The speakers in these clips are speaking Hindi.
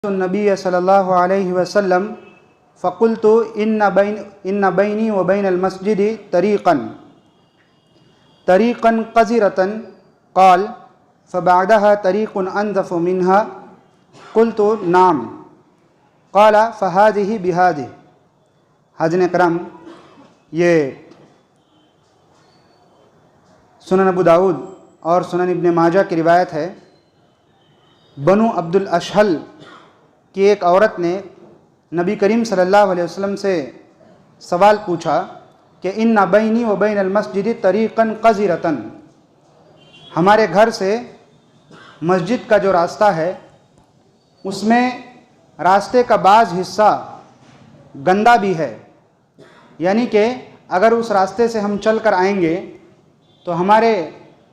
नबी सल्लल्लाहु अलैहि वसल्लम फ़क़ुल्तु इन्न बैनी व बैनल मस्जिदि तरीक़न क़ज़िरतन क़ाल फ़बअदहा तरीक़ुन अनज़फ़ु मिन्हा क़ुल्तु नाम क़ाल फ़हाज़िहि बिहाज़िहि। हाज़िन करम, ये सुनन अबू दाऊद और सुनन इब्न माजा की रिवायत है। बनु अब्दुल अशहल की एक औरत ने नबी करीम सल्लल्लाहु अलैहि वसल्लम से सवाल पूछा कि इन्ना बैनी व बैनल मस्जिद तरीक़न क़ज़िरतन, हमारे घर से मस्जिद का जो रास्ता है उसमें रास्ते का बाज़ हिस्सा गंदा भी है, यानी कि अगर उस रास्ते से हम चल कर आएंगे तो हमारे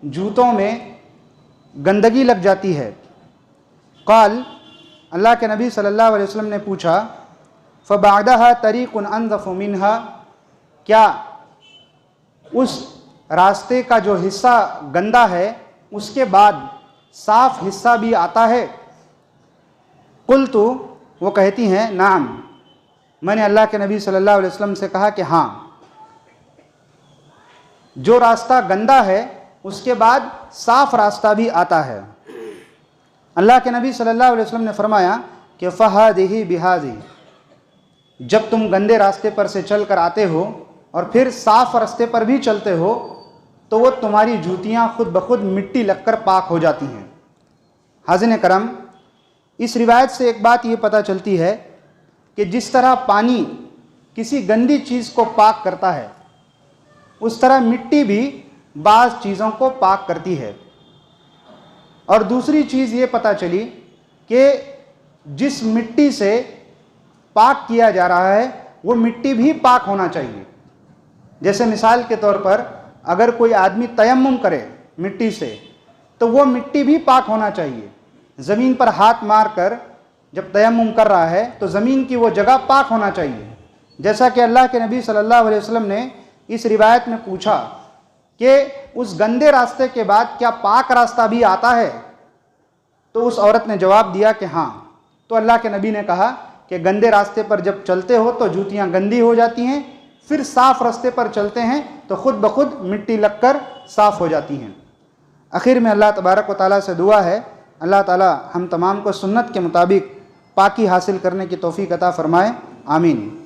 जूतों में गंदगी लग जाती है। क़ाल, अल्लाह के नबी सल्लल्लाहु अलैहि वसल्लम ने पूछा, फ़बअदहा तरीक़ुन अनज़फ़ु मिन्हा, क्या उस रास्ते का जो हिस्सा गंदा है उसके बाद साफ़ हिस्सा भी आता है? क़ुल्तु, वो कहती हैं, नाम, मैंने अल्लाह के नबी सल्लल्लाहु अलैहि वसल्लम से कहा कि हाँ, जो रास्ता गंदा है उसके बाद साफ़ रास्ता भी आता है। अल्लाह के नबी सल्लल्लाहु अलैहि वसल्लम ने फरमाया कि फ़हाज़िहि बिहाज़िहि, जब तुम गंदे रास्ते पर से चल कर आते हो और फिर साफ़ रास्ते पर भी चलते हो तो वो तुम्हारी जूतियाँ खुद ब खुद मिट्टी लगकर पाक हो जाती हैं। हाज़िन करम, इस रिवायत से एक बात ये पता चलती है कि जिस तरह पानी किसी गंदी चीज़ को पाक करता है उस तरह मिट्टी भी बाज़ चीज़ों को पाक करती है। और दूसरी चीज़ ये पता चली कि जिस मिट्टी से पाक किया जा रहा है वो मिट्टी भी पाक होना चाहिए। जैसे मिसाल के तौर पर अगर कोई आदमी तयम्मुम करे मिट्टी से तो वो मिट्टी भी पाक होना चाहिए। ज़मीन पर हाथ मार कर जब तयम्मुम कर रहा है तो ज़मीन की वो जगह पाक होना चाहिए। जैसा कि अल्लाह के नबी सल्लल्लाहु अलैहि वसल्लम ने इस रिवायत में पूछा कि उस गंदे रास्ते के बाद क्या पाक रास्ता भी आता है, तो उस औरत ने जवाब दिया कि हाँ। तो अल्लाह के नबी ने कहा कि गंदे रास्ते पर जब चलते हो तो जूतियाँ गंदी हो जाती हैं, फिर साफ़ रास्ते पर चलते हैं तो खुद ब खुद मिट्टी लगकर साफ़ हो जाती हैं। आखिर में अल्लाह तबारक व तआला से दुआ है, अल्लाह ताला हम तमाम को सुन्नत के मुताबिक पाकी हासिल करने की तौफीक अता फ़रमाए। आमीन।